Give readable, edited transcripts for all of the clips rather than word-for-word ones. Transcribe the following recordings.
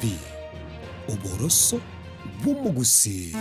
TV uboroso bw'umugusi.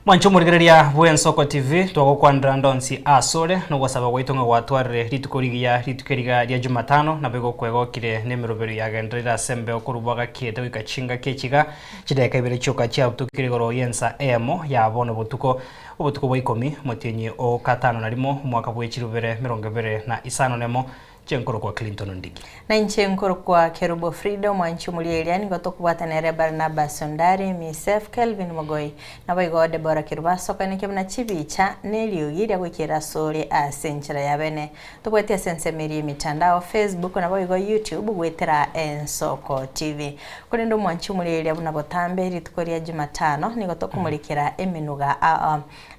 Mwancho murigereria Bwensoko TV twagokwandira ndonsi asore no gwasaba gwitonga gwatwarire ritukeriga ria Jumatano na bego kwegokire nemirobero ya gendera sembe okurubaga kiete wikachinga kechiga chideka ibere choka cha utukirigoro yensa emo ya bono butuko bwa 10 motenyi o katano na limo mwaka bwechirubere 2025 nemo chenkoro kwa Clinton Ndigi na nchenkoro kwa Kerubo Freedom mwanchu mulieliani gotokubwatanere Barnabas Sondari Misef Kelvin Mogoi na baigo Deborah Kirubaso kanike mna chibicha neliugira gwikira sori asenchira yabene tubwete sensemeri mitandao Facebook na baigo YouTube gwetera Ensoko TV kulendo mwanchu mulielia buna botambe ritukoria Jumatano nigotokumulikira eminuga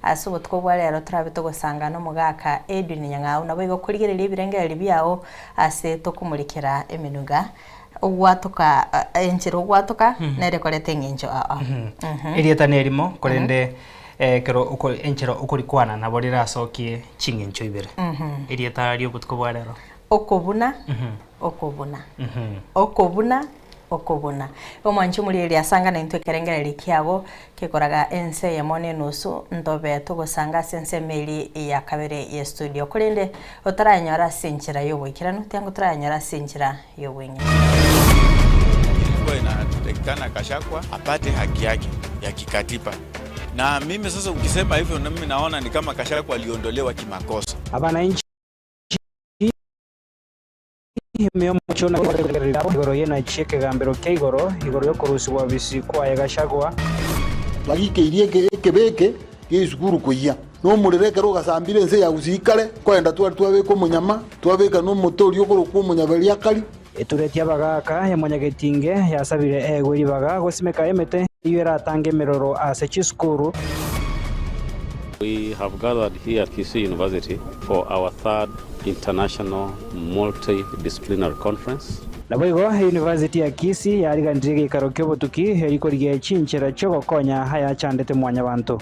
asubo tukobwa lero trabito gosanga no mugaka Edwin Nyang'au na baigo kuligerera ibirengera libyao ase tokumulikira eminuga ugwatuka enchiro ugwatuka nere korete nginjo irieta nerimo korende kero uko enchiro ukurikwana na borira asokie chingincho ibere irieta ryo butko rero okobuna okobuna omwanchu muliri asanga na intwe kerengera likiago kikoraga ense yemone nusu ndobe tugosanga sense meli ya kabere ya studio kulinde otaranyora sinchira yobwikirano tyango taranyora sinchira yobwenye kwa inatakikana Gachagua apate haki yake ya kikatiba. Na mimi sasa ukisema hivyo na mimi naona ni kama Gachagua aliondolewa kimakosa. Abana inchi Meo mchona igoro yena cheke gambero keigoro igoro yokorusibwa bisikwa ya Gachagua bagike iriye kebeke yisukuru kuya no murereke rogasambire nse ya uzikale kwenda twabeko munyama twabeka no motori yokoro munyabali akali eturetia bagaka ya monyagetinge yasabire egwiri baga gosimeka emete yera tange meroro ase chiskuru. We have gathered here at Kisii University for our third international multidisciplinary conference. Laboigo University ya Kisii yarigandire gikaro kyobotuki herikorigie chinchera cyo gokonya haya chandete mwanya bantu.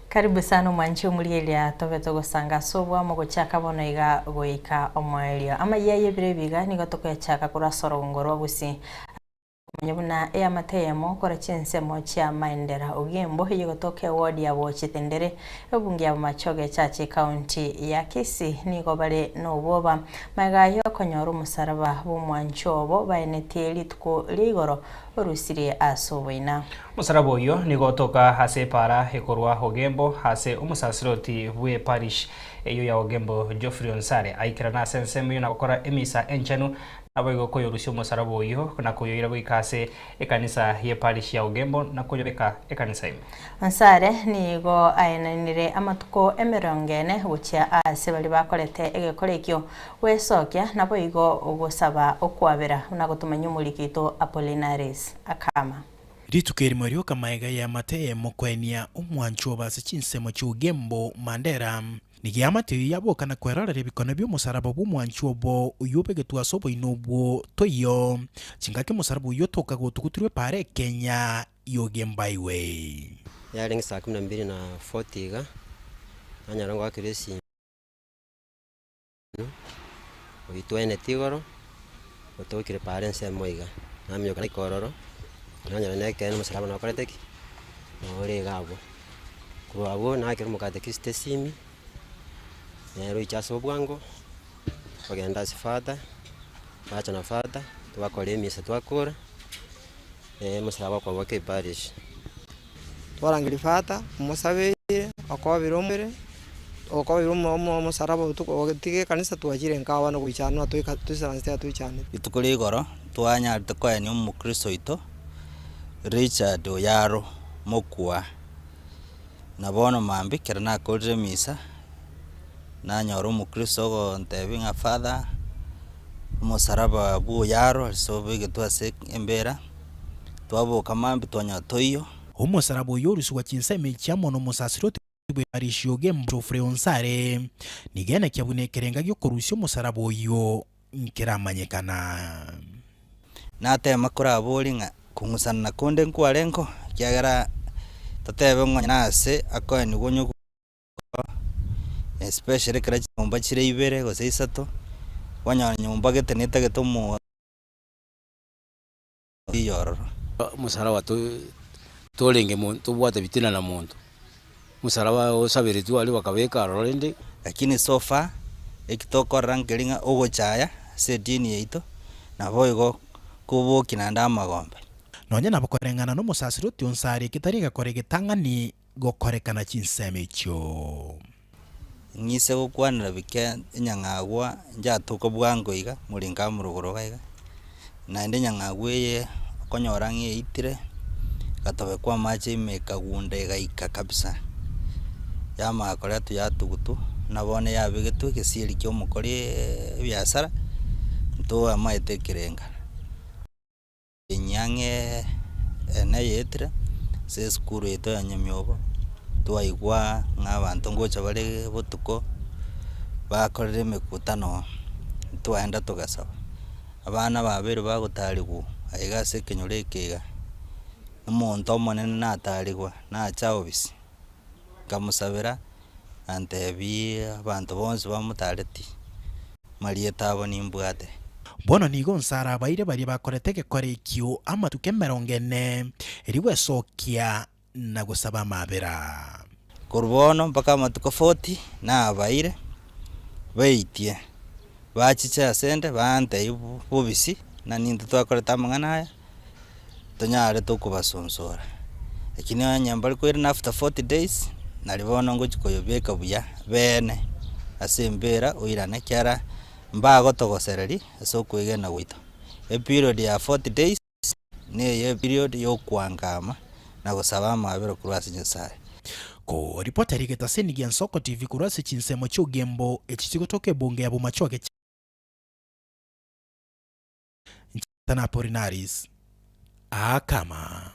Karibu sana mwancho mulielia tobeto gosanga sobwa mogochaka bono iga goika omwelio ama yeye birebiga nigotoko yachaka kurasoro ngoro busi Nyabuna ya mateyemo kora chinsemo cha maendera ugembo yigotoke ward ya Wochitendere obungi ya machoge chachi county ya Kisii nigobale no boba magayo konyoru musaraba bumwanchobo baeneteli tuko ligoro orusire asobina musarabo yo nigotoka hase para hekorwa hogembo hase umusasiroti bwe parish eyo ya hogembo Geoffrey Onsare aikira na sensemu na gukora emisa enchanu abago koyorusyo musarabo yo na koyoira bwikase ekanisa ye parish ya hogembo na koyoreka ekanisa ime Onsare nigo ainanire amatuko emerongene bucha ase bali bakorete egekorekyo wesokya nabo igo ogosaba okwabera na gutumanya umulikito Apollinaris akama ritukeri mario kamaega ya mateye mokwenia umwancho base chinsemo chugembo mandera nigiamati yaboka na kwerara rebikona byo musaraba bumwancho bo uyobege twasobo inobwo toyo chingake musaraba uyotoka gotukutirwe pare Kenya yogembaywe yarenga saa 12:40 ga anyarango akiresi uitwene tigoro otokire pare nsemoiga namyo kana ikororo nanyarane kene musaraba na pareteki ore gabo kurabo nakira mukate kistesimi nero ichaso bwango bagenda sifata bacha na fata twakore misa twakora musaraba kwa wake parish twarangiri fata musabire akobirombere okobiromo musaraba ututige kanisa twajire nkawa no guchano tuisanste tuichane itukuri goro twanya tukoya ni umukristo ito Richard Oyaro mokwa na bono mambikira na kodre misa na nyoro umukristo go ntebinga father musaraba buyaro sobe getwase embera twabo kamambi twanyatoyo umusaraba yorusuwa chinseme chamo no musasiroti bwarisho gembo freonsare nigena kyabunekerenga gyo korusyo musaraba yo nkiramanyekana nate makora bolinga kungusana konde nkwarenko kyagara tatebe nase akoni gonyo especially kra nyumba chire ibere go seisato wanya nyumba geteneta getomo yoro musaraba tolenge muntu bwate bitina na muntu musaraba osabire tu ali bakabeka rolende lakini sofa ekitoko rangelinga ogo chaya se dini yeito na boygo kubo kinanda magombe nonye nabakorengana no musasiroti onsari kitari gakore gitangani gokorekana chinseme cyo ngise gukwanira bike nyangagwa njatuko bwango iga muringa murugoro gaiga na ende nyangagwe ye konyorangi itire gatobe kwa mache imekagunde gaika kabisa yama akora tu yatugutu nabone yabigetu kesiri kyo mukori byasara to amaite kirenga nyange na yetre se skuru eto yanyamyobo twaigwa nk'abantu ngocha bari butuko bakorere mekutano twaenda tugasaba abana babiri bagutarigwa aiga se kinyorekega umuntu omonene natarigwa nacha obisi kamusabira antebi abantu bonse bamutareti marieta abo nimbwate bono nigo nsara baire bari bakorete gekore kyo amatuke 40 eriwe sokia na gusaba mabera kurbono mpaka amatuko 40 na baire baitie bachicha sende bante bubisi na nindu twakoreta mangana tonyare tukubasonsora lakini anyambali kwera after 40 days nalibono ngochikoyobeka buya bene asembera oirane kyara mbago togosereri so kwigena gwito a period ya 40 days ne period yo kwangama na gusaba mabero kurwasi nyasaye ko reporter igeta senigi Nsoko TV kurwasi chinsemo cy'ugembo ekitigotoke bonge ya bumachoke tana porinaris akama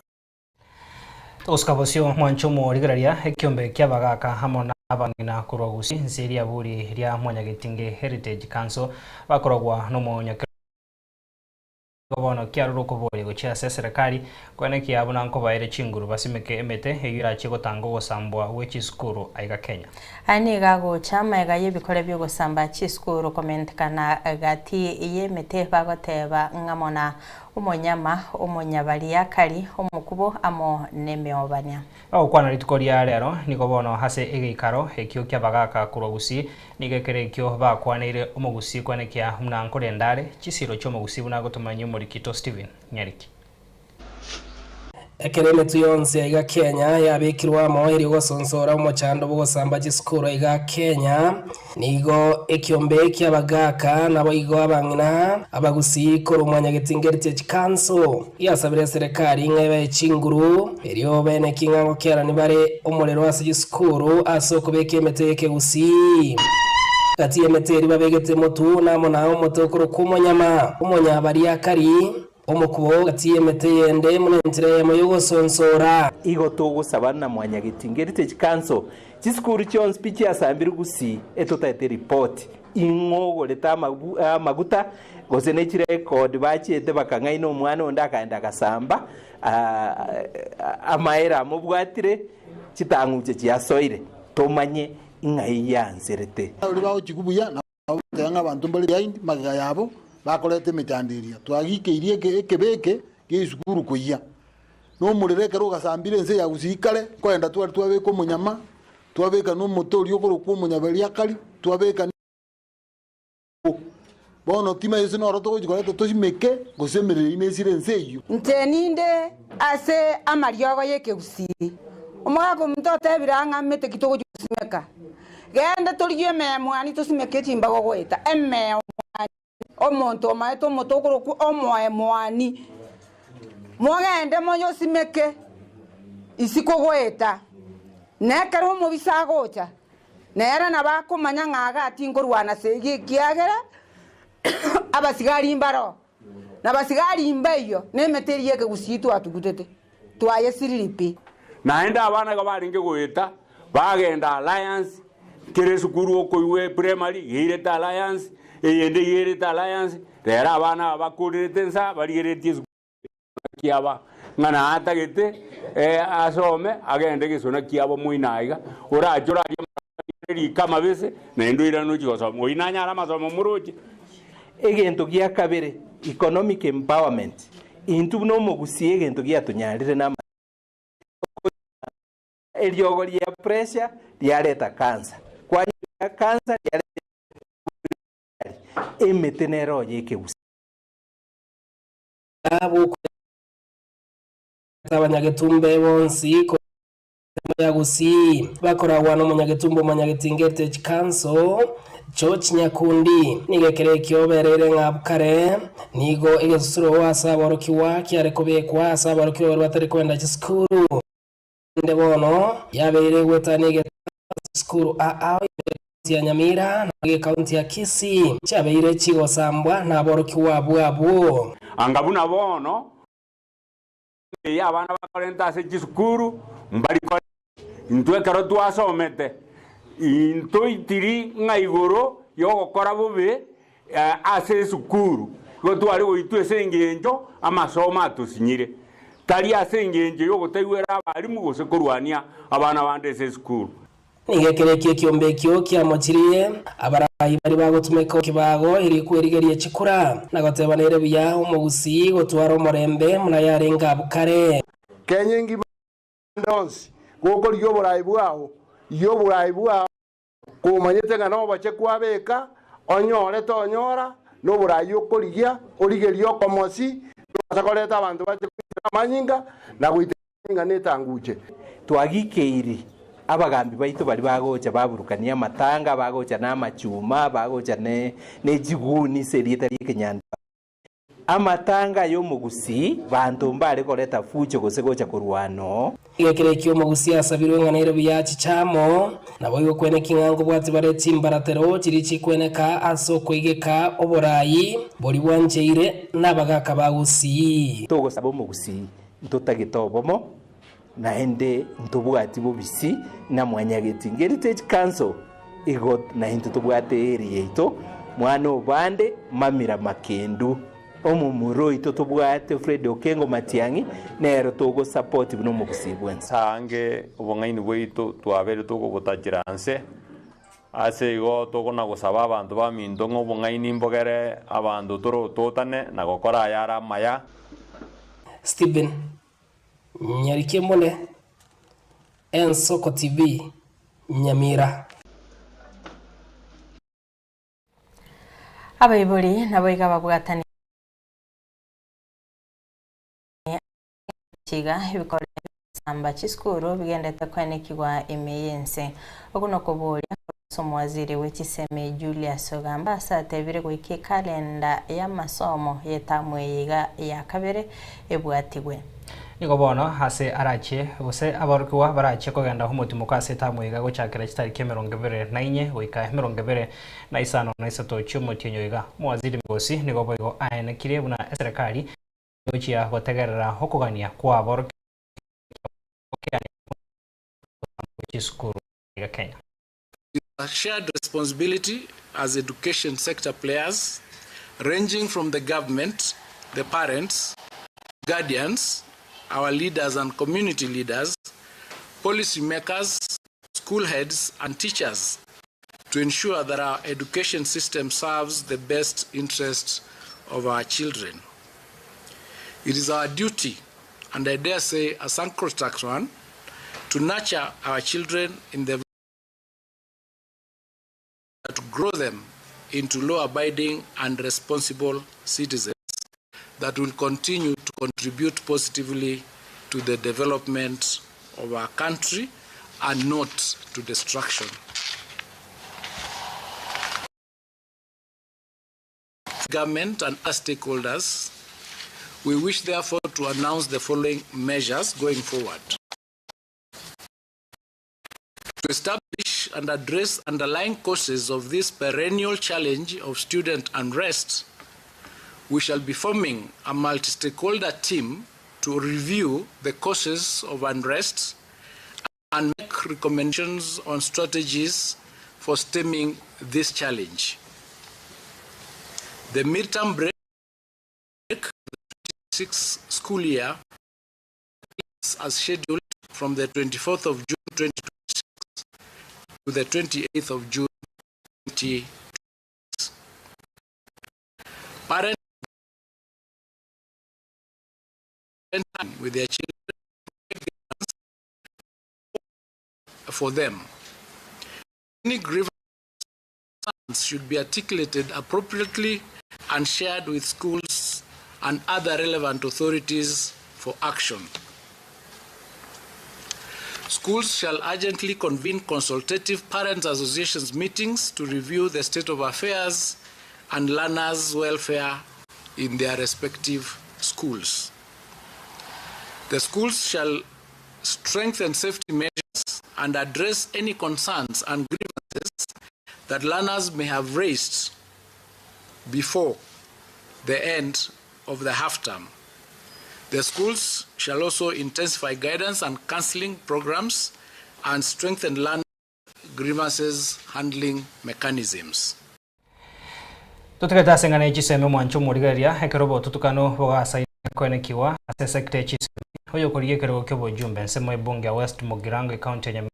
Toskabosio mwanchomo rigararia ekyombe kyabagaka hamona abangina kurogusi nseri aburi rya Mwanyagitinge Heritage Council bakorogwa no monyake gobono kyaruroko bori gochya serikali kwane kyabona nko baire chinguru basimeke emete eyira chigotango gosambwa wechiskuru aiga Kenya ani gago chama egaye bikore byo gosamba chiskuru comment kana gati yemete bagoteba ngamona umonyama umonyabalia kali umukubo amo nemeobanya kwana ritukoria rero nigobono hase egikaro ekyo kyabagaka kurogusi nigekerekyo bakwaneire umugusi kwane kya mnankore ndare chisiro cyo mugusi buna gotumanya Murikito Steven Nyariki ekereme tuyonse aiga Kenya yabikirwa moheri gosonsora umuchando bugosamba chiskuru aiga Kenya nigo ekyombe kyabagaka nabo igo abangina abagusi koro Mwanyagitinge Heritage Council yasabire serikali ngebe chinguru eriyo bene kingango kyara nibare umurero wase chiskuru asoko bekemete gusi kati yemeteri babegete motu namo nawo motokoro kumonyama umonyabari akari umukubo kati yemete yende munentire yamoyogo sonsora igo tugusaba na Mwanyagitinge Heritage Council chiskuru chonse pichi asambire gusi etotete report ingogo leta maguta gosene chire record bachiete bakangaino umwana onda akaenda kasamba amaera mubwatire chitanguche chiasoire tomanye ingai yanserete uri bawo chikubuya na tanga abantu mbali yaindi magaga yabo bakorete mitandiria twagikeirie ekebeke gisukuru kuya no murereke rugasambire nse ya gusikale kwenda twabeka munyama twabeka no motori okoro ku munyaberia kali twabeka bono tima yese no roto gojikorete tosimeke gosemerere inesire nse iyo nteninde ase amaryogo yekegusi umwako mtote biranga mete kitogo jusimeka genda toliye me mwani tosimeke chimbago gweta emme omonto omaeto motokoro ku omoe mwani mwagende monyo simeke isiko gweta nekero mu bisagocha nera nabakomanya ngaga ati ngorwana segi kiagera abasigari mbaro na basigari imbeyo nemeteri yeke gusitu atugutete twaye siriripi naenda abana gabaringe gwita bagenda alliance kire sukuru okoiwe primary gireta alliance eyende gireta alliance rera abana abakurite nsa barigeretie kiaba ngana atagete asome agende gisona kiabo muinaiga urajora ri kama bese nendo irano chigoso muinanya masomo muruji egento gia kabere economic empowerment intu no mugusie egento gia tunyarire na eriogo ria pressure riareta cancer kwa cancer riareta emetenero yeke gusi abo abanyagetumbe bonsi ya gusi bakoragwa no munyagetumbo manyagetingete chikanso George Nyakundi nigekere kyoberere ngabukare nigo egesuro wasa baroki waki arekobekwa asa baroki batari kwenda chiskuru ndebono yaberere wetanige skuru a ya Nyamira na kaunti ya Kisii chabeire chigosambwa na baroki wabwabo angabuna bono ya abana bakorenta se chiskuru mbari intwe karo twasomete into itiri ngaigoro yo gukora bubi ase sukuru go twari goitwe sengenjo amasoma atusinyire tari ase ngenjo yo gutaiwera abari mu gusekurwania abana bande se sukuru nigekerekie kiombe kyo kya mochirie abarayi bari bagotumeka kibago iri kwerigerie chikura nagotebanere biya umugusi gotwara umurembe muna yarenga bukare kenyengi ndonsi goko lyo burayi bwawo kumanyete ngano bache kwabeka onyore tonyora no burayi okorigia origerio komosi basakoreta abantu bache manyinga na guitenga netanguche twagikeiri abagambi baitu bari bagocha baburukania matanga bagocha na machuma bagocha ne jiguni serieta y'Kenyanda amatanga yo mugusi bantu mbare koreta fucho gosegocha kurwano igekere kyo mugusi asabirwe nganaire biyachi chamo nabo yo kwene kingango bwati bareti imbaratero kirichi kweneka asoko igeka oborayi bori bwanjeire nabagaka bagusi togo sabo mugusi ntotagitobomo naende ntubwati bubisi na mwanyageti Heritage Council igot na ntubwate eri yeito mwana obande mamira makendu omumuro ito tubwate Fred Okengo Matiangi nero togo support no mugusibwen sange ubongaini bwito twabere togo gutakiranse ase igo togo na gusaba abantu baminto ngobongaini mbogere abantu toro totane na gukora yara maya Stephen Nyarike Mole Ensoko TV Nyamira abaiburi naboiga babwatani chiga ibikorwa samba chiskuru bigendete kwenekirwa emeyense okuno koboria somwaziri w'ekiseme Julius Ogamba asatebire gwiki kalenda ya masomo yetamweyiga ya kabere ebwatigwe nigo bono hase arache ose abarukiwa barache kogenda humutimo kase tamwiga gochakira chitariki 24 goika 25 na isato chumo tinyoiga mwaziri ngosi nigo boigo aene kirebuna serikali gochia gotegerera hokugania kwa abaruki school ya Kenya. It's a shared responsibility as education sector players, ranging from the government, the parents, guardians, our leaders and community leaders, policy makers, school heads and teachers, to ensure that our education system serves the best interests of our children. It is our duty, and I dare say a sacrosanct one, to nurture our children in the to grow them into law-abiding and responsible citizens that will continue to contribute positively to the development of our country and not to destruction. Government and other stakeholders, we wish therefore to announce the following measures going forward. To establish and address underlying causes of this perennial challenge of student unrest, we shall be forming a multi-stakeholder team to review the causes of unrest and make recommendations on strategies for stemming this challenge. The midterm break, the 2026 school year, is as scheduled from the 24th of June 2026 to the 28th of June 2026. Parents with their children for them. Any grievances should be articulated appropriately and shared with schools and other relevant authorities for action. Schools shall urgently convene consultative parents' associations meetings to review the state of affairs and learners' welfare in their respective schools. The schools shall strengthen safety measures and address any concerns and grievances that learners may have raised before the end of the half term. The schools shall also intensify guidance and counseling programs and strengthen learner grievances handling mechanisms. Tutikata sengane chiseme mwancho murigaria ekerobo tutukano bogasa kwenekiwa asesecretary chiseme hoyo kuriye kerego kyobo jumbe nsemo ebunge West Mugirango county ya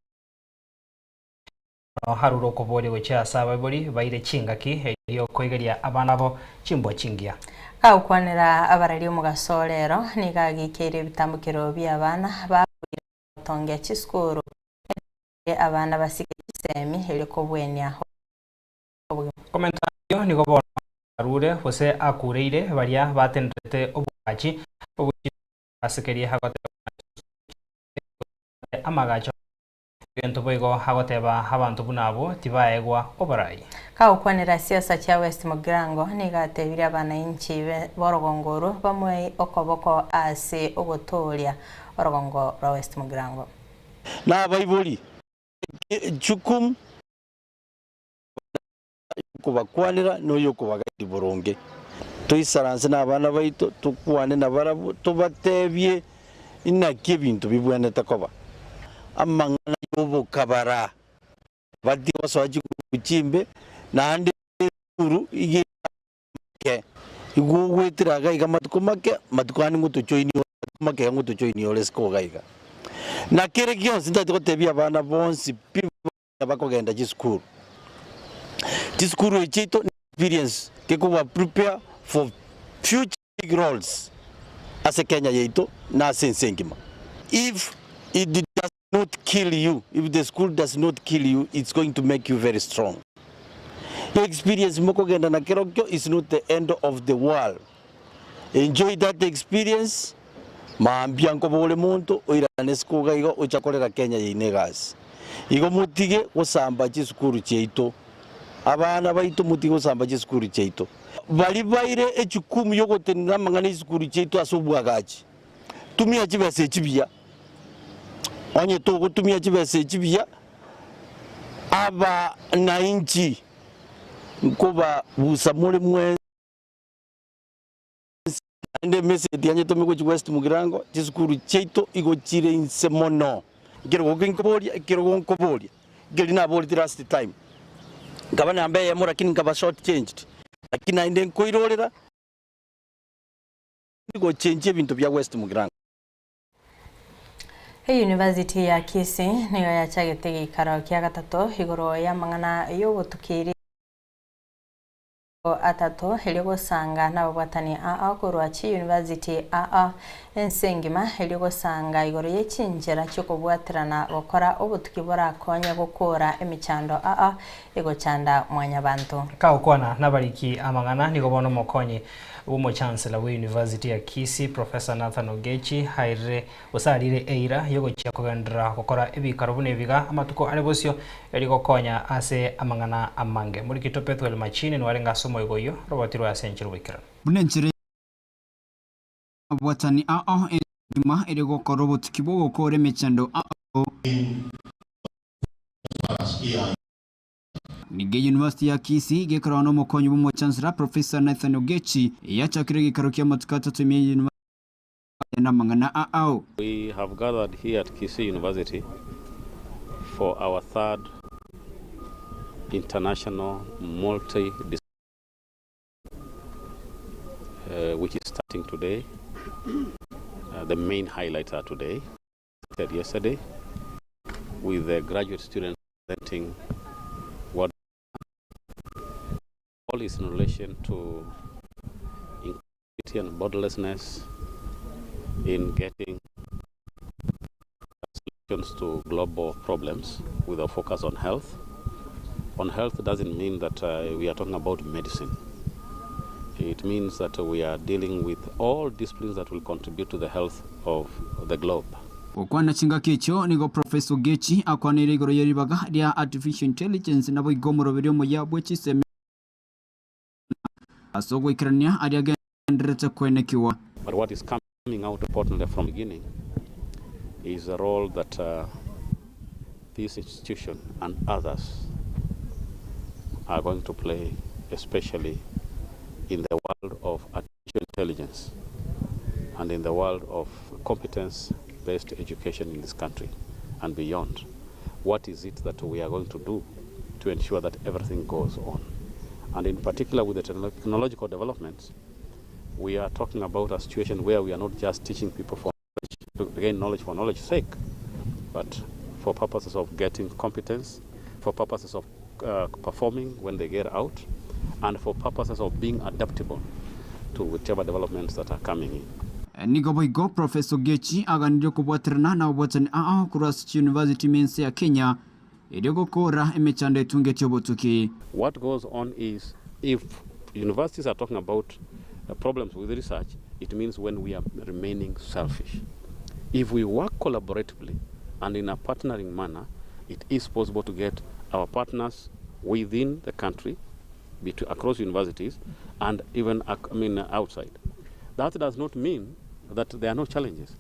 haruro kobole weche asaba bori baire chingaki eriyo koigeria abana bo chimbo chingia Kaukwanira abarari omugasolero nigagikire bitambukiro by'abana batonge chiskuru abana basike chisemi eliko bwenya komentario nigo bona arure hose akureire baria batendete obukachi asekeria hagote amagacho ento boigo hagoteba abantu bunabo tibaegwa obarai Kaukwanira siasa cha West Mugirango nigatebire abananchi borogongoro bamwe okoboko ase ogotoria orogongo ra West Mugirango na baibuli chukum kubakwanira no yokubagaidi boronge toisaranse na abana baito tukwane na barabu tubatebye inake bintu bibwane takoba amangana yobo kabara badi waswaji kuchimbe na ande uru ige ke igugwitiraga iga matukomake matukani ngutuchoini make ngutuchoini olesko gaiga na kire gyonse ndatotebya abana bonsi bakogenda chisukuru echito experience kekuba prepare for future big roles as a Kenya yeito na sensengima. If it does not kill you, if the school does not kill you, it's going to make you very strong. The experience mokogenda na kerokyo is not the end of the world. Enjoy that experience. Maambianko bole muntu oiranesko gaigo ochakolera Kenya yinegas. Igo mutige osamba chisukuru cheito. Abana baito mutige osamba chisukuru cheito. Bali baire echikumu yogotenera mangana chisukuru cheito asobwagachi. Tumia chibese chibia. Onye togo tumia chibese chibia. Aba na inchi nkoba busamule mwe ande message yanye tomiko chi West Mugirango chisukuru cheito igo chire insemono kero gokinkobolia kero gonkobolia geli na boli last time ngabana ambaye yamo lakini ngaba short changed lakini inde nkoirorera igo change bintu bya West Mugirango. University ya Kisii niyo yachagete gikaro kya gatatu igoro ya mangana yogotukiri atatu heligo sanga nababwatani kurwachi University ensengima heligo sanga igoro yechinjera cyokobwatirana bakora obutukibora konya gukora emichando ego chanda mwanya bantu kaukwana nabariki amangana nigobono mokonyi umo chancellor wa University ya Kisii Professor Nathan Ogechi haire usarire eira yogo cyakogandra gukora ebikaro bune biga amatuko aribosyo erigo konya ase amangana amange muri kitopetwe le machine nwarenga somo igoyo robotiro ya senchiro wikira bunenchire abwatani engima erigo korobot kibogo kore mechando Nige University ya Kisii gekorwo no mukonyi bumwe Chancellor Professor Nathan Ogechi yachakire gikaro kia matukata tumie University na mangana ao. We have gathered here at Kisii University for our third international multi-disciplinary which is starting today. The main highlights are today, yesterday, with the graduate students presenting what all is in relation to inclusivity and borderlessness in getting solutions to global problems with a focus on health. On health doesn't mean that we are talking about medicine. It means that we are dealing with all disciplines that will contribute to the health of the globe. Okwana chinga kecho nigo Professor Ogechi akwanire igoro yeribaga ria artificial intelligence nabo igomoro biri mu yabwe chiseme asogwe ikrania aria gendrete kwenekiwa. But what is coming out importantly from the beginning is the role that this institution and others are going to play, especially in the world of artificial intelligence and in the world of competence-based education in this country and beyond. What is it that we are going to do to ensure that everything goes on? And in particular with the technological developments, we are talking about a situation where we are not just teaching people for knowledge, to gain knowledge for knowledge's sake, but for purposes of getting competence, for purposes of performing when they get out, and for purposes of being adaptable to whichever developments that are coming in. Nigo Professor Ogechi aganiro kubwatirana na obwatani Kurasi University mense ya Kenya edego kora emechande tungeti obotuki. What goes on is, if universities are talking about problems with research, it means when we are remaining selfish. If we work collaboratively and in a partnering manner, it is possible to get our partners within the country, across universities, and even outside. That does not mean that there are no challenges,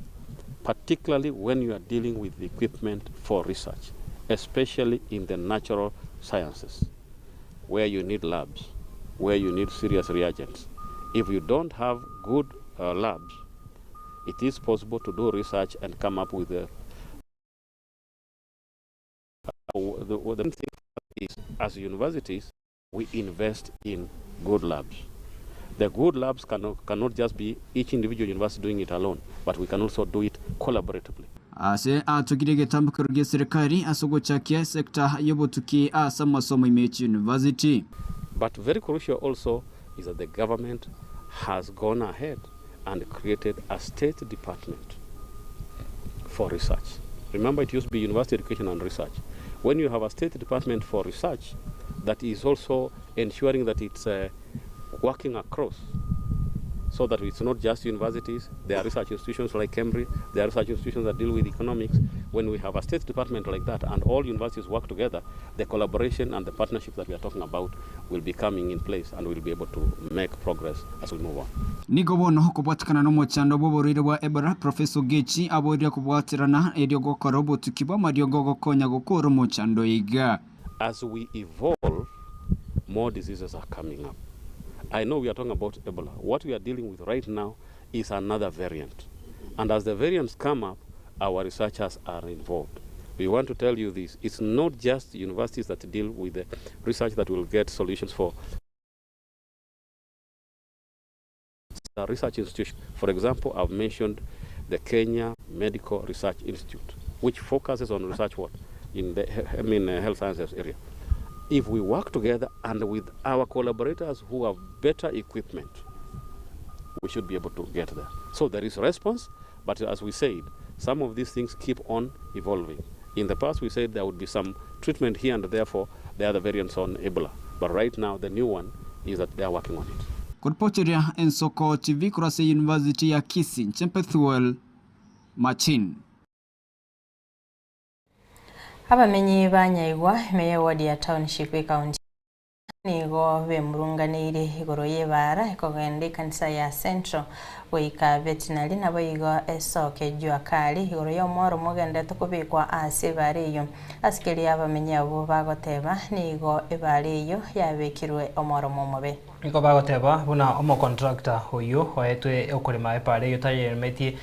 particularly when you are dealing with the equipment for research, especially in the natural sciences, where you need labs, where you need serious reagents. If you don't have good labs, it is possible to do research and come up with the thing is, as universities, we invest in good labs. The good labs cannot just be each individual university doing it alone, but we can also do it collaboratively. Ase atugire getambukiro rya serikali asogochakia sekta yobotuki asa masomo Imechi University. But very crucial also is that the government has gone ahead and created a state department for research. Remember, it used to be University Education and Research. When you have a state department for research, that is also ensuring that it's working across, so that it's not just universities. There are research institutions like Cambridge, there are research institutions that deal with economics. When we have a state department like that and all universities work together, the collaboration and the partnership that we are talking about will be coming in place and we'll be able to make progress as we move on. Nigobono kubwatikana no mochando boborire wa Ebara Professor Ogechi aboria kubwatirana ediogo korobo tukiba madiogo konya gokoro mochando iga. As we evolve, more diseases are coming up. I know we are talking about Ebola. What we are dealing with right now is another variant. And as the variants come up, our researchers are involved. We want to tell you this. It's not just universities that deal with the research that will get solutions for the research institution. For example, I've mentioned the Kenya Medical Research Institute, which focuses on research work in the health sciences area. If we work together and with our collaborators who have better equipment, we should be able to get there. So there is a response, but as we said, some of these things keep on evolving. In the past, we said there would be some treatment here and therefore there are the variants on Ebola. But right now, the new one is that they are working on it. Kurpocheria Ensoko TV Kurasi University ya Kisii, Chempethuel, Machin. Abamenyi banyaigwa meya wadi ya township county nigo bemurunganire igoro yebara ikogende kanisa ya Central goika veterinary nabo igo esoke juakari igoro yo moro mugende tukubikwa ase bariyo asikeri abamenye abo bagoteba nigo ebariyo yabekirwe omoro momobe niko bagoteba buna omo contractor oyo oetwe okurima epare yo tayemetie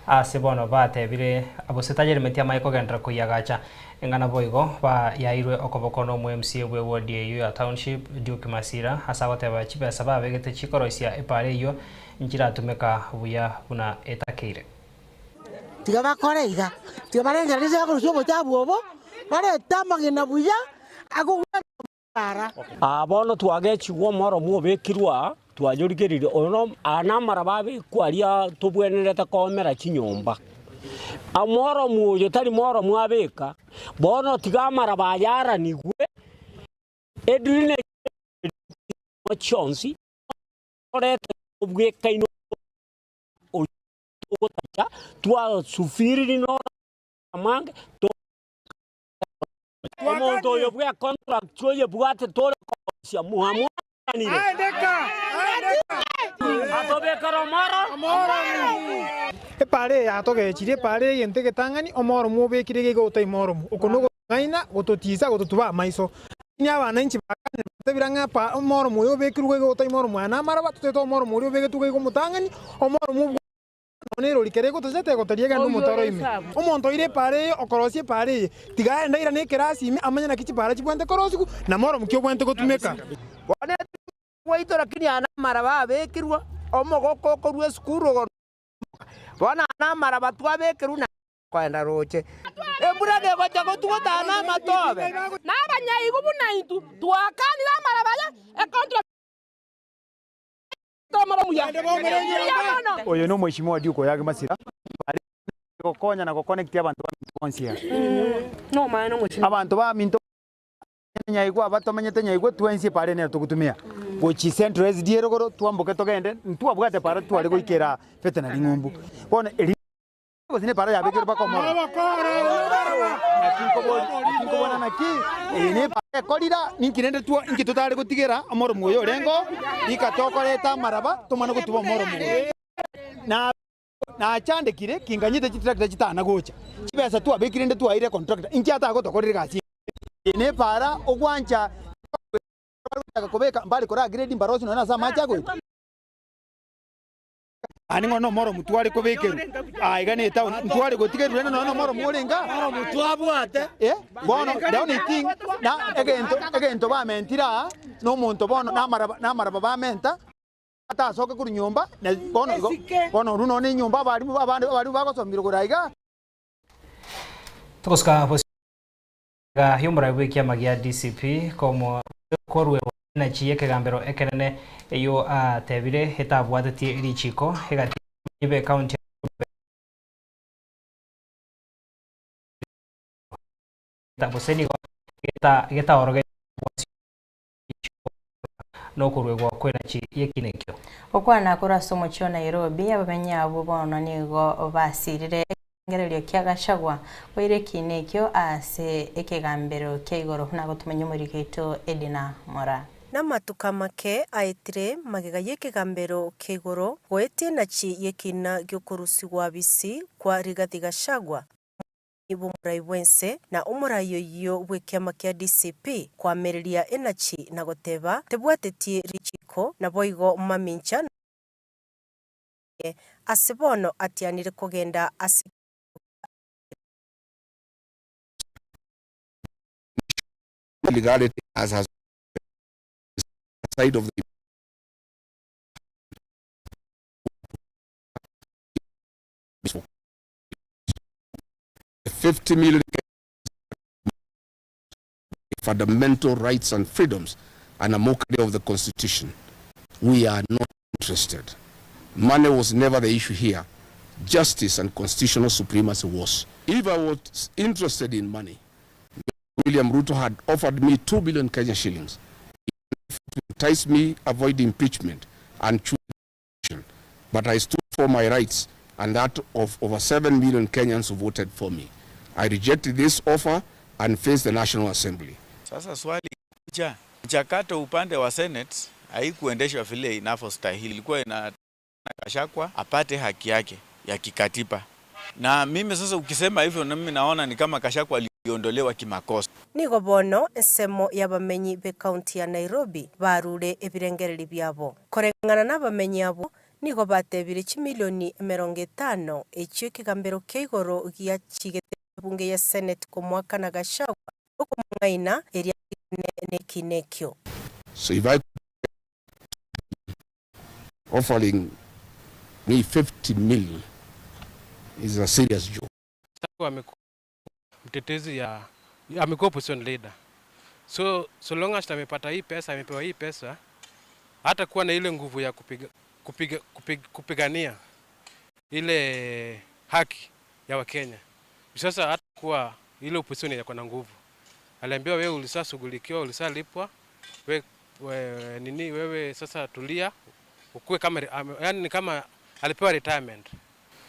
ase bono batebire abo setayemetie amaiko gendra kuyagacha engana boigo ba yairwe okobokono mu MC bwe ward ya township Duke Masira hasa goteba chipesa babegete chikoroisia epare yo njira tumeka buya buna etakire tiga bakoreiga tiga barenga rese akorusyo botabu obo bare tamagina buya agugara abono twagechigwo moro mu bekirwa twajurigerire ono anamara babe kwaria tubwenerete komera chinyomba amoro muyo tari moro mwabeka bono tigamara bayara nigwe edrine chonsi orete ubwekaino otacha twa sufiri no amange to omonto yo bwa contract choye bwate tore sia muhamu nire atobekaro moro epare atogechire pare yente getangani omoro mubekire gego utai-moro okonogo ngaina gototiza gototuba maiso ni abana inchi bakane tebiranga pa omoro muyo bekirwe gego utai-moro mwana mara batuteto omoro muyo begetuge go mutangani omoro mu nero likerego tozete gotoriega no motoro ime omonto ire pare okorosie pare tiga ndaira ne kerasi ime amanya na kichi pare chibwente korosiku na moro mukyo bwente gotumeka bone waito lakini ana mara babekirwa omogoko korwe skuru bona ana mara batwa bekiru na kwenda roche embura de gocha gotugotana matobe na abanyayigu bunaitu twakanira mara baya e kontra oyo no mheshimiwa Duke yage Masira gokonya na goconnect abantu bamintonsia no mano mheshimiwa abantu baminto nyaigwa batomenyete nyaigwa twensi pare ne tugutumia gochi Central SDA rogoro twambuke togende ntwabwate pare twari goikera veterinary ngumbu bona eri bosine pare yabekero bakomoro kinko bona naki ene pare kolira ninkirende twa inkitotare gotigera amoro muyo rengo ikatokoreta maraba tumana gutuba amoro muyo na chandekire kinganyite chitractor chitana gocha chibesa twa bekirende twa ire contractor inkyata gotokorira gasi ene para ogwancha akakobeka mbali kora grade mbarosi nona sama chago ani ngono moro mutware kobekeru igane town mutware gotigeru rena nona moro murenga moro mutwabwate bono down thing na egento ba mentira no muntu bono na maraba ba menta ata soke kuri nyumba na bono runo ne nyumba bari bagosomira kuraiga toska ga hiumra wiki ya magia DCP como korwe na chiye kegambero ekenene eyo tebire hetabwateti irichiko hegati ibe county taboseni geta orge no kurwego kwena chi yekinekyo okwana kora somo chyo Nairobi abamenya abo bono nigo basirire ngererio kyagashagwa wire kinekyo ase ekegambero keigoro nago tumenye muri gito Edina Mora na matuka make aitire magega yekegambero keigoro goetie nachi yekina gyokurusi gwa bisi kwa Rigathi Gachagua ibumurai bwense na umurayo yo bwekiama kya DCP kwa meriria enachi na goteba tebwatetie richiko na boigo mamincha asebono atianire kugenda asi legality as has side of the 50 million fundamental rights and freedoms and a mockery of the Constitution. We are not interested. Money was never the issue here. Justice and constitutional supremacy was. If I was interested in money, William Ruto had offered me 2 billion Kenyan shillings to entice me, avoid impeachment, and choose election. But I stood for my rights and that of over 7 million Kenyans who voted for me. I rejected this offer and faced the National Assembly. Sasa swali kuja Mchakato upande wa Senate haikuendeshwa vile inavyostahili. Ilikuwa ina Gachagua apate haki yake ya kikatiba. Na mimi sasa ukisema hivyo na mimi naona ni kama Gachagua aliondolewa kimakosa. Nigo bono ensemo y'abamenyi be county ya Nairobi barure ebirengereri byabo. Korengana n'abamenyi abo nigo batebire milioni 50 ekyo kigambero keigoro gya kigete bunge ya Senate ko mwaka na Gachagua okumwaina eria nekinekyo. So if I offering me 50 million is a serious joke. Mtetezi ya amekuwa opposition leader. So long as amepata hii pesa, amepewa hii pesa, hata kuwa na ile nguvu ya kupigania ile haki ya Wakenya. Sasa hata kuwa ile opposition yako na nguvu. Aliambiwa wewe ulisashughulikiwa, ulisalipwa, wewe sasa tulia, ukue kama yani kama alipewa retirement.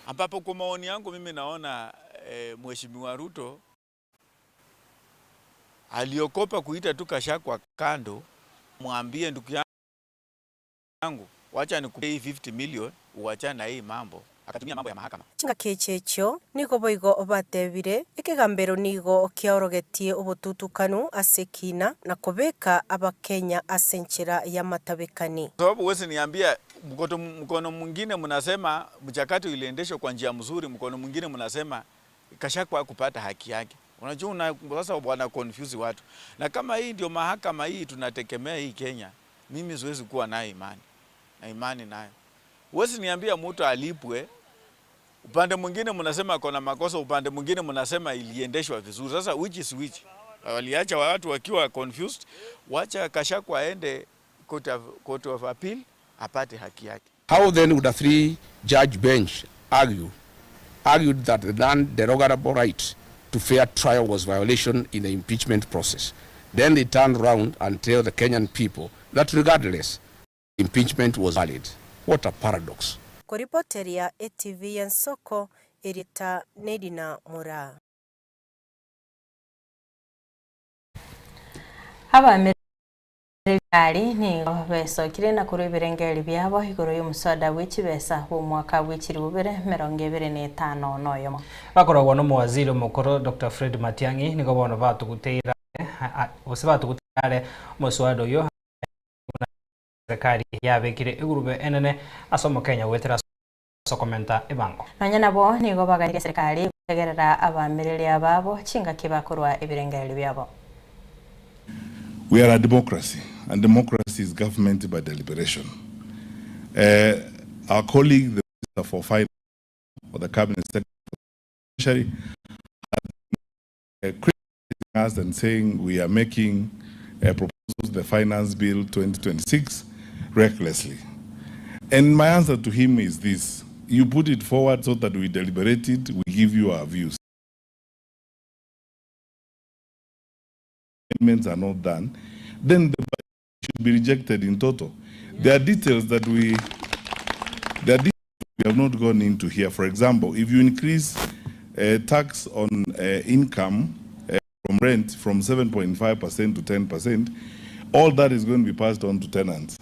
Ambapo kwa maoni yangu mimi naona Mheshimiwa Ruto aliokopa kuita tu Gachagua kando, mwambie ndugu yangu wacha nikupei 50 million uacha na hii mambo, akatumia mambo ya mahakama. Chinga kechecho niko boigo batebire ikigambero nigo kiaorogetie obotutukanu asekina na kobeka abakenya asenchera ya matabekani. Sababu wewe niambia mkono mwingine mnasema mchakato iliendeshwa kwa njia mzuri, mkono mwingine mnasema Gachagua kupata haki yake. Unajua sasa wana confuse watu. Na kama hii ndio mahakama hii tunategemea hii Kenya, mimi siwezi kuwa nayo imani. Na imani nayo. Wewe niambia mtu alipwe, upande mwingine mnasema kuna makosa, upande mwingine mnasema iliendeshwa vizuri. Sasa which is which? Waliacha watu wakiwa confused, wacha Gachagua aende court of appeal apate haki yake. How then would a 3-judge bench argued that the non-derogable right to fair trial was violation in the impeachment process? Then they turned around and tell the Kenyan people that regardless, impeachment was valid. What a paradox. Koripoteria ATV Yansoko Erita Nedina Mura. Haba Serikali ni besokire na kuri birengeri byabo igoro y'umusoda w'ikibesa ho mwaka w'ikiri 2025 noyomo. Bakoragwa no muwaziri mukuru Dr. Fred Matiang'i nigo bono batugutira batugutire muswada yo serikali yabekire igurube enene asomo Kenya wetera sokomenta ebango. Nanya nabo nigo bagarira serikali kutegerera abamirire ababo chinga kibakorwa ibirengeri byabo. We are a democracy, and democracy is government by deliberation. Our colleague, the Minister for Finance, or the Cabinet Secretary, criticizing us and saying we are making proposals, the Finance Bill 2026, recklessly. And my answer to him is this: you put it forward so that we deliberate it, we give you our views. Amendments are not done, then the budget should be rejected in total. There are details that we have not gone into here. For example, if you increase tax on income from rent from 7.5% to 10%, all that is going to be passed on to tenants.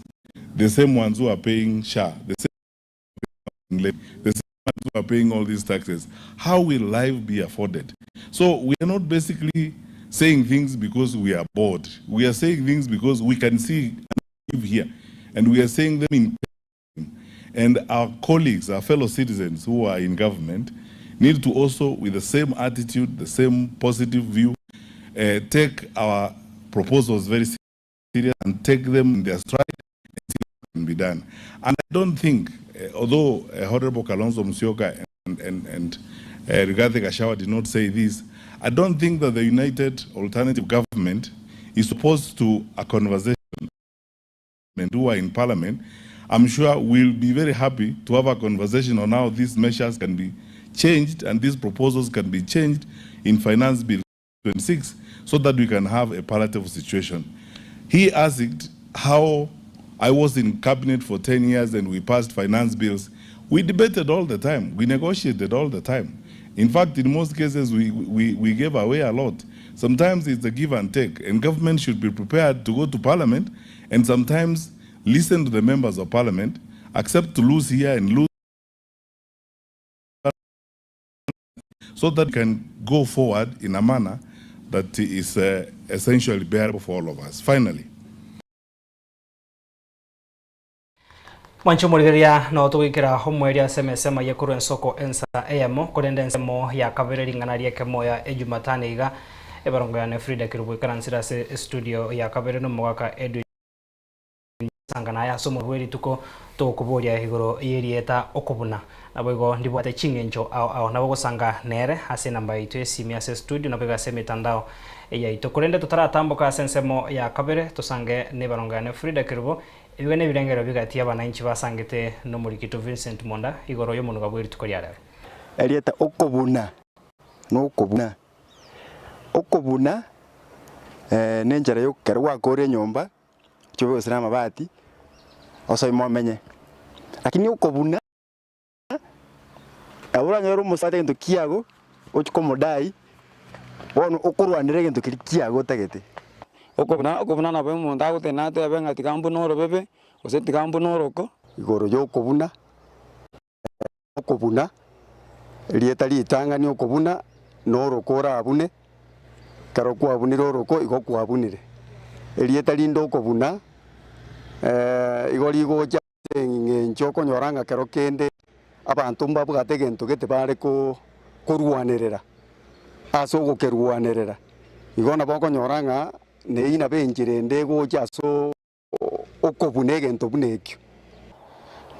The same ones who are paying SHA, the same ones who are paying all these taxes. How will life be afforded? So we are not basically saying things because we are bored. We are saying things because we can see and live here. And we are saying them in person. And our colleagues, our fellow citizens who are in government, need to also, with the same attitude, the same positive view, take our proposals very serious and take them in their stride and see what can be done. And I don't think, although Honorable Kalonzo Musyoka and Rigathi Gachagua did not say this, I don't think that the United Alternative Government is supposed to a conversation who are in Parliament. I'm sure we'll be very happy to have a conversation on how these measures can be changed and these proposals can be changed in Finance Bill 26 so that we can have a palatable situation. He asked how I was in cabinet for 10 years and we passed finance bills. We debated all the time. We negotiated all the time. In fact, in most cases, we gave away a lot. Sometimes it's a give and take, and government should be prepared to go to parliament and sometimes listen to the members of parliament, accept to lose here and lose, so that we can go forward in a manner that is essentially bearable for all of us. Finally, Mwancho murigeria no tugikira homweria semesema yekuru ensoko ensa emo kurende ensemo ya kabere ringana rieke moya ejumatane iga ebarongo ya Frida Kirubu karansira se studio ya kabere no mwaka edu sangana ya somo weri tuko to kuboria higoro yerieta okubuna naboigo ndibwate chingenjo au nabo sanga nere hase namba itu esimia se studio nabega se mitandao ya itokurende tutaratambuka sensemo ya kabere tusange ne barongo ya Frida Kirubu ibene birengero bigati abananchi basangete no murikito Vincent Monda igoro yo munuga bwiri tukoria rero erieta okubuna no okubuna nenjara yo kerwa kore nyomba chobe osira mabati oso menye lakini okubuna abura nyoro musate into kiago ochikomodai bono okurwanire into kiago tagete okubuna na bemu ndago tenate benga tikambu noro bebe ose tikambu noro ko igoro yo okubuna rieta litanga ni okubuna noro kora abune karo kwa abunire oroko igo kwa abunire rieta lindo okubuna igori gocha ngenchoko nyoranga kero kende abantu mbabugate gento gete bare ko kurwanirira aso gokerwanirira igona boko nyoranga ne ina benjire ndego chaso okobune gento bunekyo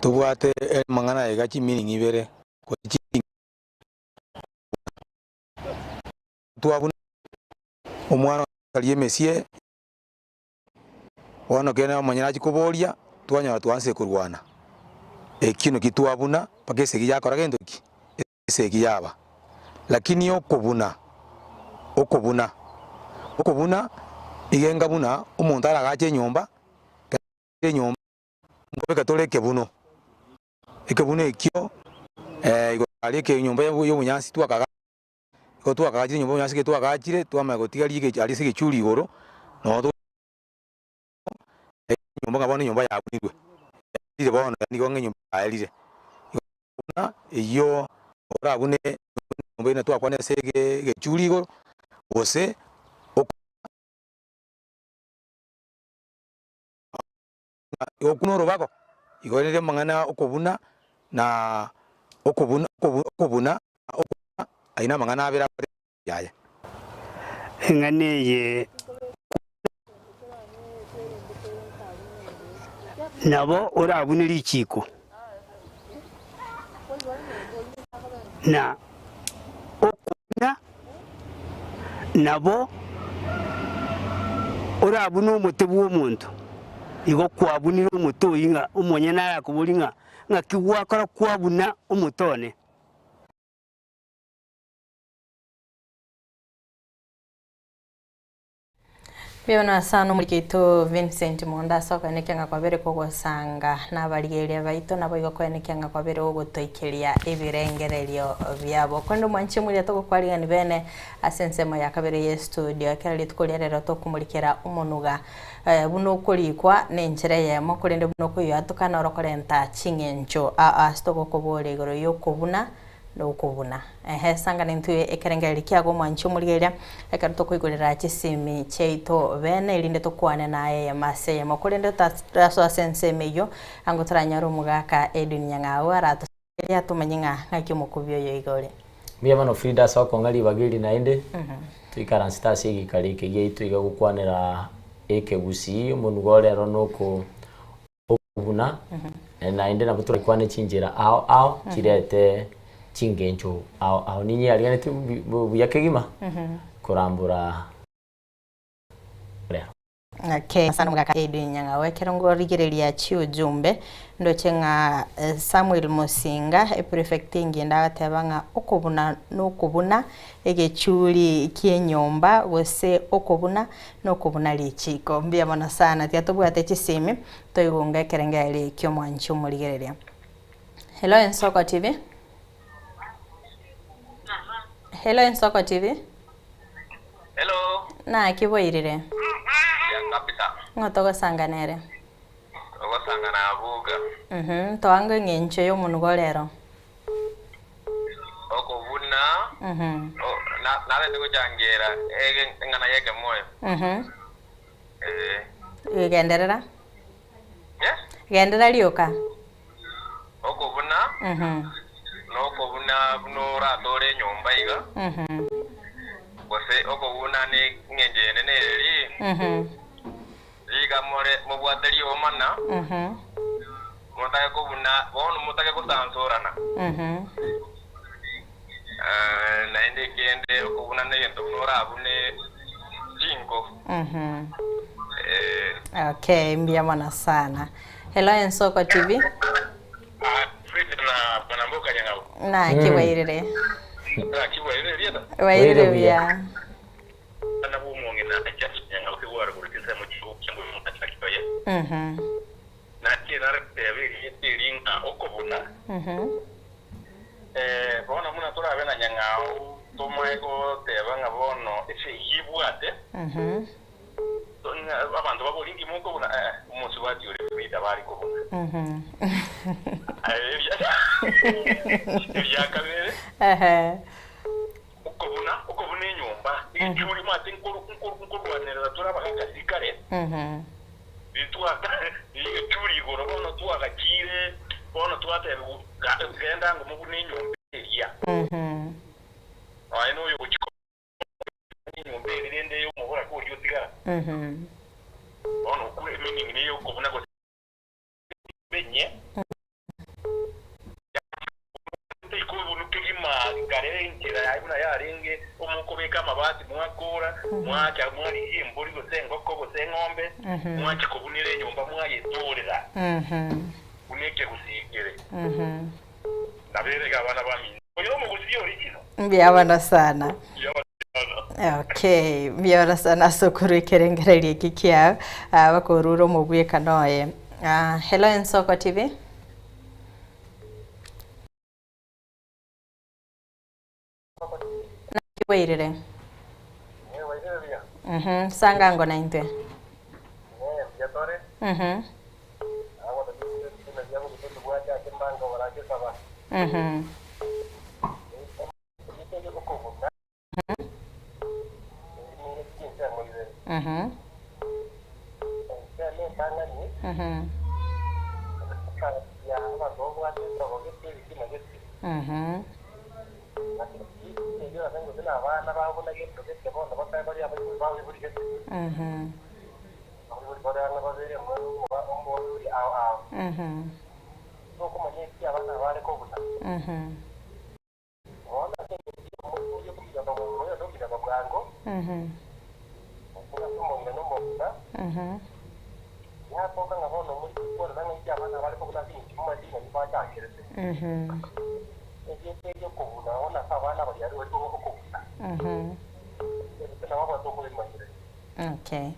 tubwate mangana ega chimini ngibere ko tuabuna omwana kaliye mesie wono kena manyana chikoboria twanya twanse kurwana ekino kitwabuna pakese giyakora gendo ki ese giyaba lakini okobuna igenga buna umuntu aragache nyomba ngobeka toleke buno ekebune ekyo igorike nyomba yo bunyasi twakaga ko twakaga nyomba bunyasi ke twakagire twama gotigali ke ali sike chuli igoro no nyomba ngabone nyomba yabunirwe ile bona ni gonge nyomba alire na iyo orabune nyomba ina twakwane sege ke chuli igoro bose okunoro bako igorere mangana okubuna na okubuna aina mangana abera yaya nganeye nabo orabunira ikiko na okubuna nabo orabuna umutebu w'umuntu igo kwabunira umutoyi nga umonye na yakuburi nga kiwakora kwabuna umutone Biona sana murikito Vincent Monda soka nekenga kwabere kogosanga nabarigeria baito nabo igoko nekenga kwabere ogotoikeria ebirengereryo byabo kondo mwanchi muri to kwariga ni bene asensemo ya kabere ye studio kali tukolia rero to kumurikira umunuga buno kurikwa nenjere yemo kurende buno kuyo atukana orokorenta chingencho stoko kobore goro yokobuna ndokubuna sanga nintuye ekerengeri kyago mwanchi murigeria ekaruto kuigurira chisimi cheito bene ilinde tukwane naye yamase yemo kurende taso asensemeyo ango turanyaro mugaka Edwin Nyang'ao arato ya tumenyinga ngakimukubyo yo igore Miyamano Frida soko ngali bagiri nainde twikaransta sigi kalike geitu igagukwanira ekebusi munugore ronoko okubuna nainde na butura kwane chinjira ao kirete chingencho ao ninyi aliane tu buyakegima kurambura Okay, sana mugaka Edwin Nyang'ao kerongo rigereria chiujumbe ndochenga Samuel Musinga prefecting ndagatebanga okubuna nokubuna egechuli kienyomba gose okubuna nokubuna lichiko mbia mana sana tiatobwate chisimi toigunga kerengere kyo mwanchu murigereria. Hello Ensoko TV. Hello Ensoko TV. Hello. Na kiboirire. Ya kapita. Ngotogo sanganere. Ogosanga na abuga. Toango ngenche yo munugo lero. Okubuna. Na ndiko jangera ngana yeke moyo. Genderera? Yes. Gendera lioka. Okubuna. No okubuna nora dore nyumba iga. Bose okubuna ni ngenje nene Liga more mobwateli omana. Mutake kubuna bono mutake kusansorana. Na inde kende okubuna ne yento nora abune jingo. Okay, mbiamana sana. Hello Ensoko TV. Na banamboka nyangao. Na kiwairire. Kiwairire rieta. Wairire bia. Ana bumonge na just nyangao kiwara kulikisa mu chengo mutakakiye. Na tira repebe yetiringa okobuna. Bona muna tora bena nyangao tomaego teba ngabono ese yibwate. Abantu babolingi muko buna umunsi wati uri kwita bari ko buna. Ya kamere. Ukobuna inyumba icyuri mate nkurwanira tura bakasikare. Bitwa icyuri goro bono twagakire bono twate genda ngo mubuna inyumba ya. Ai no yo chiko inyumba irinde yo mubura ko yo tigara. Bono kure meaning ni yo kubuna ko benye. Garere injira ayibuna yaringe umukubeka amabati mwakura mwacha mwari imburi gosengo ko gosengombe mwacha kubunire nyumba mwayitorera uneke gusigere nabere abana bami oyo mu gusiyo rikino Mbiabana sana. Okay, mbiabana sana sokuru ikerengere kikia bakoruro mu bweka noye. Hello Ensoko TV. Wairire. Sanga ngo na inte. Okay.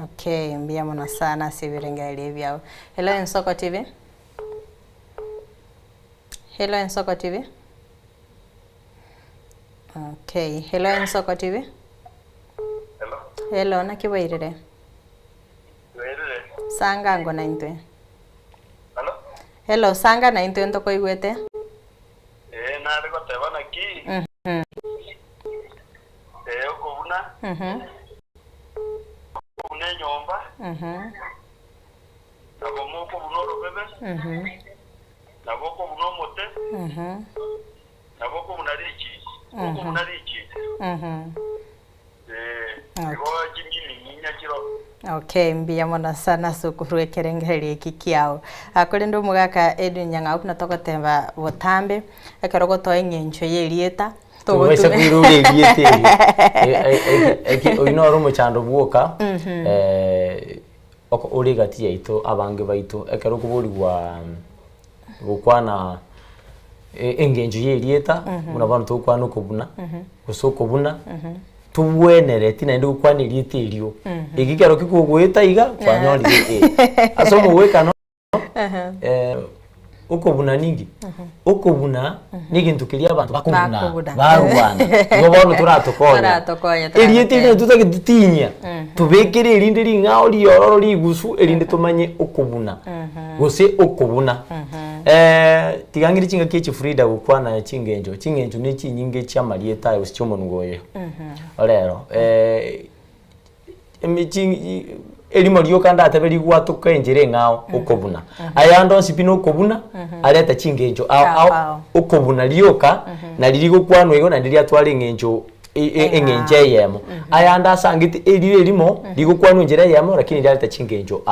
Okay, mbiamona sana sibirengaile byao. Hello Ensoko TV. Hello Ensoko TV. Okay, hello Ensoko TV. Hello, nakibairire. Sanga ngo na intwe. Hello? Hello, sanga na intwe ntoko igwete. Nari goteba naki. Okobuna. Okobuna nyomba. Nabo moko buno robebe. Nabo ko buno mote. Nabo ko buno riki. Okobuna riki. Okay, mbia mona sana sukuru ekerengeri kikiao. Akore ndo mugaka Edu Nyang'au na togotemba botambe akarogo to engencho yelieta tuwese kwiruri eliete eki oinoro mu chando buoka oko uri gati yaito abange baito akarogo buri gukwana engencho yelieta muna bantu tukwana kubuna gusoko buna tuwenere tina ndi kwani lietirio igikero kikugwita iga kwanyori asomo weka no ukobuna ningi ukobuna nigi ntukiria abantu bakubuna barwana ngo bono turatokonya elietirio tutagitinya tubekere elinde ringao liororo ligusu elinde tumanye ukobuna gose ukobuna tigangiri chinga kichi Frida gukwana chingenjo ni chinyinge cha marieta yo cyomo ngoye olero emichingi elimo lyo kanda atabeli gwatuka enjere ngao ukobuna ayando sipino ukobuna aleta chingenjo ukobuna lyoka na liligo kwano ego na ndilia twale ngenjo engenje yemo ayanda sangiti elile limo ligo kwano enjere yemo lakini aleta chingenjo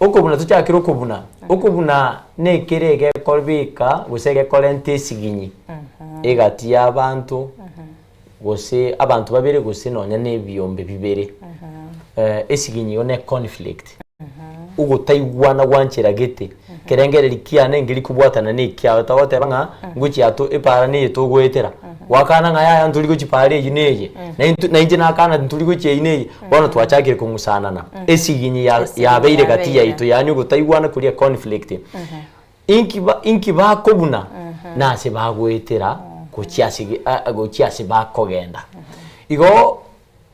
ukobuna tuchakira ukobuna nekerege kolbika gusege kolente siginyi egati y'abantu gose abantu babere gose nonya nebiyombe bibere esiginyi one conflict ugutaigwana gwanchira gete kerengere likiane ngiri kubwatana nekya tawote banga nguchi ato epara ne togwetera wakana ngaya ntuli kuchipare yineye na inje nakana ntuli kuche yineye bona twachakire kumusanana esiginyi ya beire gati ya ito yanyu gutaigwana kuria conflict inki ba kobuna na se bagwetera gochiasi bakogenda igo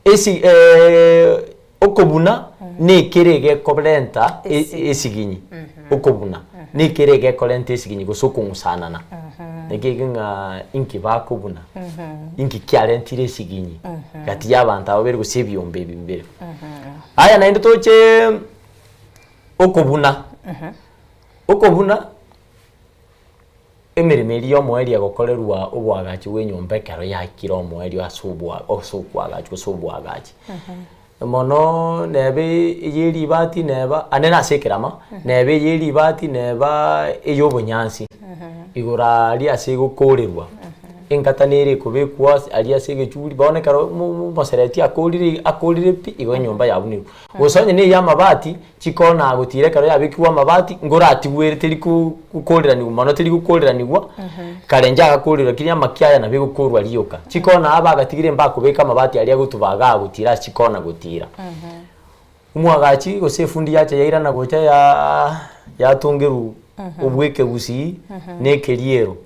esi okobuna nekerege kobrenta esiginyi okobuna nekerege kolenta esiginyi gosokungusanana negegenga inki bakobuna inki kyarentire esiginyi gati y'abantu abere gusebyombe bimbere aya nainde toche okobuna emirime yo mweri agokorerwa ubwagachi wenyombe kero ya kiro mweri osubwagachi osubwagachi mono nebe yeri bati neba anena sekerama nebe yeri bati neba eyobonyansi igura ali asego korerwa enkatanere kubekwa ali asege churi baone karo mosereti akolire pi igo nyomba yabunirwa gosonye ne yamabati chikona agutire karo yabikiwa mabati ngora ati were teri kukorera ni mano teri kukorera nigwa karenja agakorera kinya makiaya na bigukorwa liyoka chikona abagatigire mbakubeka mabati ali agutubaga agutira chikona gutira umwagachi gosefundi yache yaira na gocha ya tungeru ubweke gusi ne keriero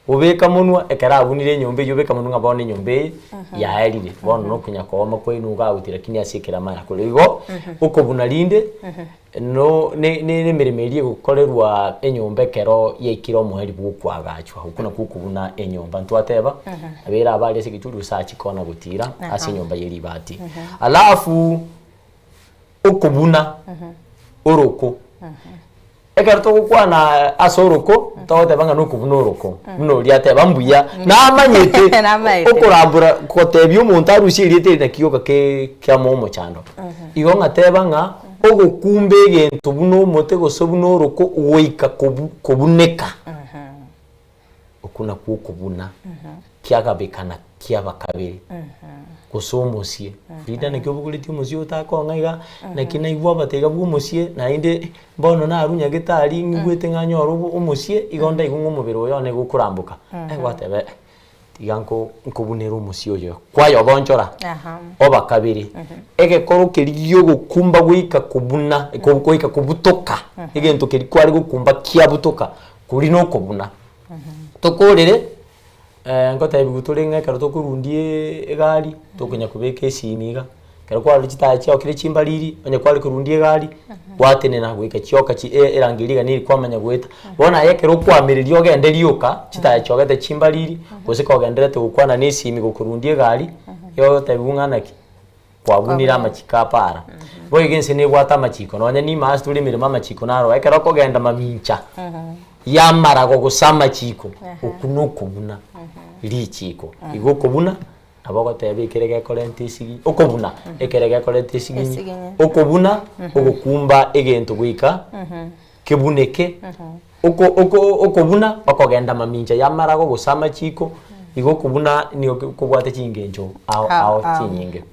ubeka munwa ekara bunire nyombe yobeka munwa bone nyombe ya elire bono no kunya ko makwe ga utira kinya sikira maya kuligo ukobuna linde no ne miremeri gukorerwa enyombe kero yekiro mweri bukwagachwa ukuna kukubuna enyomba ntwateba abera abali sikituru sachi kona gutira ase nyomba yeri bati alafu ukubuna oroko ekarto kwana asoroko tawote banga no kubuna oroko no liate bambuya na manyete okurambura kotebyo umuntu arushirite na kiyoka ke kya momo chando igo ngateba nga ogukumbe gento buno mote gosobuno oroko uoika kubuneka okuna kukubuna kyagabekana kyabakabiri kusomosie Frida ne kyobuguliti musio takonga iga na kinaigwa batega bumusie na inde bono na arunya gitari ngwete nganyoro umusie igonda igungo mubiro yone gukurambuka watebe tiganko nkobunero umusio yo kwayo bonchora obakabiri ege korokeriyo gukumba gwika kubuna ikobukoika kubutoka ege ntokeri kwari gukumba kya butoka kuri no kubuna tokorere Ngota ibiguturinga karo tokurundie egari tokunya kubeka esiniga karo kwa lichita chao kile chimbaliri onye kwali kurundie egari watene na gwika chioka chi erangiriga ni kwamanya gweta bona yekero kwamiririo ogende rioka chita chao gete chimbaliri gusika ogenderete gukwana nesimi gukurundie egari yo tabungana ki kwabunira amachika para boy gense ne gwata amachiko nonye ni mas tuli mirima amachiko naro ekero kogenda mamincha yamara go gusama chiko okunokubuna lichiko igokubuna abako tebe kerege korente sigi okubuna ekerege korente sigi okubuna ogokumba egento gwika kebuneke okubuna bakogenda mamincha yamara go gusama chiko igokubuna ni okubwate chingenjo ao chinyinge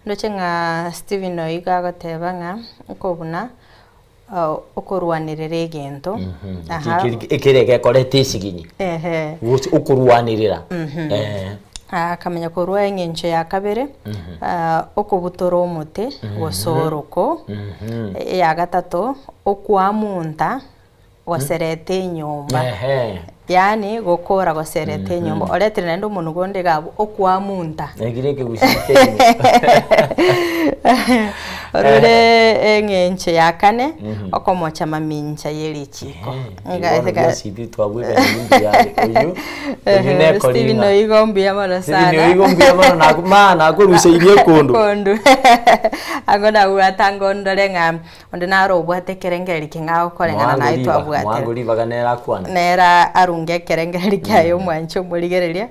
ndoche nga Steven Oiga goteba nga okubuna okurwanirira egento ekerege korete siginyi okurwanirira akamenya kurwa eng'encho ya kabere okubutora omuti gosoroko ya gatatu okwamunta goserete enyomba yani gokora goserete enyomba oretire nende omuntu gonde gabo okwamunta negireke gusike orore eng'encho ya kane okomocha mamincha yelichiko ngaga sidi twabwega oyu neko Steven Oiga mbia mara sana Steven Oiga mbia mara na kuruseirie kondo agona gwata ndore nga onde naro bwate kerengeri kingao kolengana na itwa bwate mwanguri baganera kwana nera arunge kerengeri kyayo mwancho murigereria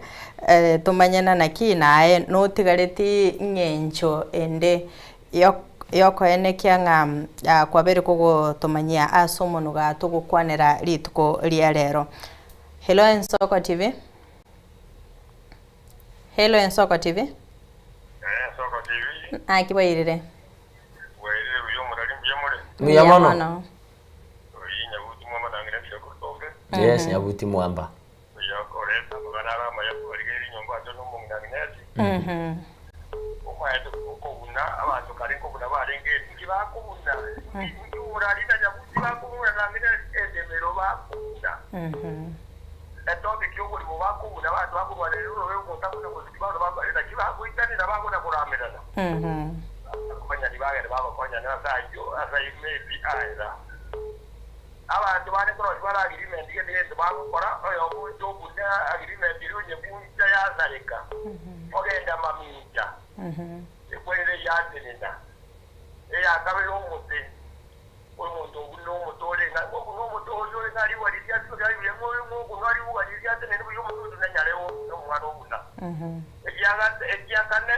tumanyana naki nae no tigareti ng'encho ende yoko ene kyanga kwabere kugo tumanyia asomono ga tugukwanira rituko ria rero. Hello Ensoko TV. Hello Ensoko TV. Ensoko TV. Akibayirire. Wayire uyo murali mbiyamure. Muyamano. Oyinya butimwa manangire byakutoke. Yes, nyabuti mwamba. Yako reta kuganara mayapo rigeri nyomba atono mungangineti. Omwaete okubuna abantu kaliko buna barenge kibakubuna. Murali na nyabuti bakubuna nangire edemero bakubuna. Etoke kyogoli mubakubuna abantu bakubana lero wewe ngotakuna kuzibalo babaleta kibakuitani nabakuna kuramirana. Kumanya libagere babakonya nasayo asayimezi aira. Abantu bane cross bala agreement ngende bakora oyo omuntu okunya agreement irunye bunja yazaleka. Ogenda maminja. Ekwere yatenena. Akabelo omuti. Omuntu oguno omutole nga oguno omutole ngali wali yatu ngali yemoyo ngo ngali wali yatenena buyo omuntu nanyalewo nomwana obuna. Ekiyakane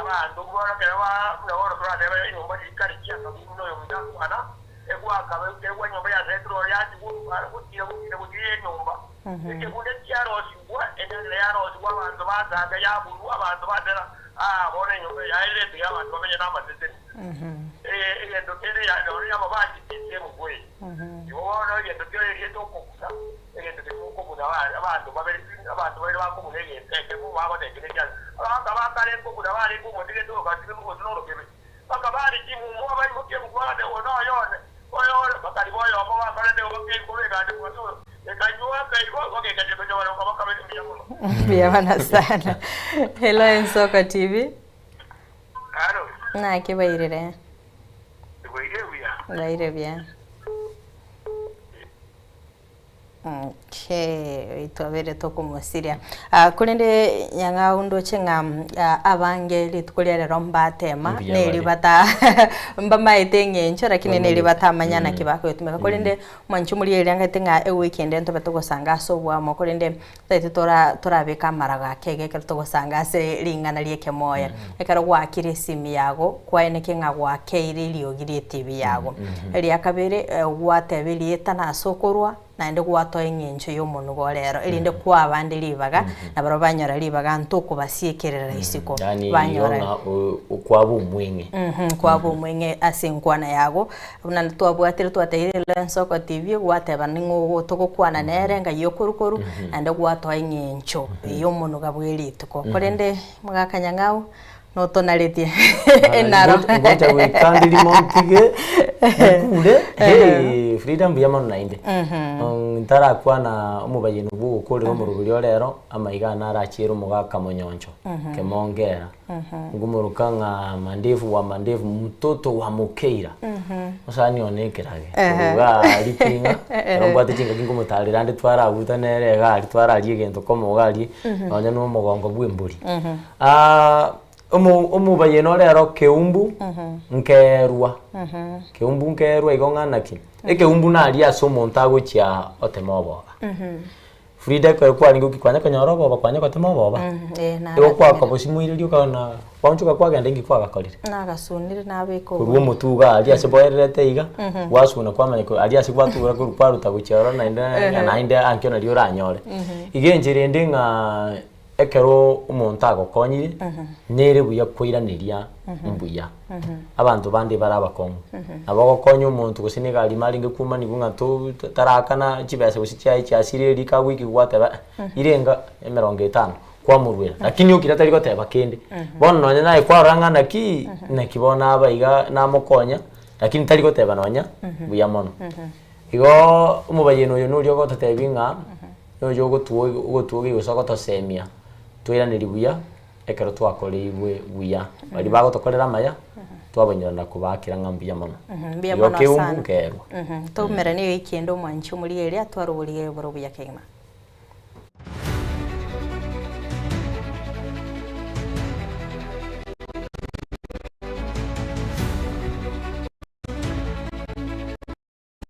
abantu bora kewa nabora twade nyumba ikari kyaka buno yo mudakwana egwakabe ewa nyumba ya retro yati gutira nyumba ekibunde kyarosibwa endele yarosibwa abantu bazaga yabulu abantu badera bone nyumba yairete abantu bamenye n'amatete egendo kere ya dori amabaji kitemu gwe yobona egendo kere yetokukuna egendo tekukuna abantu babere bakumune yeteke mu babone kene abakale kokuna bali kumudike to katike mu tonoro kebe bakabali kimu mu abali mukye mukwade ono yone oyo bakali boyo abo bakale de oke kubega de kwato ekanywa kaibo oke kade bejo wala bakale mbiyamuno biyabana sana. Hello Ensoko TV. Hello. Na kibayirire. Bayire bia. Okay, itwabere tokumosiria. Kulinde nyanga undo chenga abange litukulia rero mbatema neli bata mbama itenge ncho lakini neli bata manyana kibako yotumeka kulinde mwanchumuli elanga tenga weekend ento betogosanga sobwa mo kulinde tete tora beka maraga kege keltogosanga se lingana lieke moya ekaro gwakire simi yago kwaene kenga gwakire liogire TV yago eli akabere gwatebeli etana sokorwa naende gwato eng'encho y'omuntu gorero erinde kwa abandi libaga nabaro banyora libaga ntuko basiekerera isiko banyora kwabo umwenge kwabo umwenge asinkwana yago buna twabwatire twatehire Ensoko TV gwateba ningo togokwana nerenga yokurukoru naende gwato eng'encho y'omuntu gabwelituko korende mugakanyangao no tonaletie enaro ngoja wekandiri montige kule freedom buya mono nainde ntara kwa na umubayino bu kuri umurubiri rero amayiga narachira umugaka munyonjo kemongera ngumuruka nka mandevu mtoto wa mukeira usani onekerage uga rikinga rombo atinga ngumutarira ndi twara buta nere gari twara gento komo gari onye no mugongo bw'imburi umubayino rero keumbu nkerwa keumbu nkerwa igonganaki ekeumbu nari asomo ntago chia otemoboga Frida kwa ningo kikwanya kanyoro boba kwanya kwatemo boba ego kwa kabosimuiririo kana kwanchuka kwa gende ngi kwa gakorire na gasunire nabeko uruwo mutuga ali aseboerete iga wasuna kwa manyiko ali asikwatuga kwa ruta guchero na inde ankyo na riora anyore igenjire ndinga ekero umuntu agokonyire nere buya kwiraniria mbuya abantu bandi barabakongo abagokonya umuntu gusiniga ali maringe kuma nigunga to tarakana kibese gusichai cyasire rika wiki gwateba irenga 50 kwa murwera lakini ukira tari goteba kende bono nonya nae kwa rangana ki nakibona abaiga namukonya lakini tari goteba nonya buya mono igo umubayeno yo nuri gotatebinga yo jogo tuoge gusoko tosemia twirani buya ekero twakoreibwe buya bali bagotokorera maya twabanyana kubakira ngambia mono mbia mono sana to merani ikendo mwanchu muri ere atwaro buri boro buya kema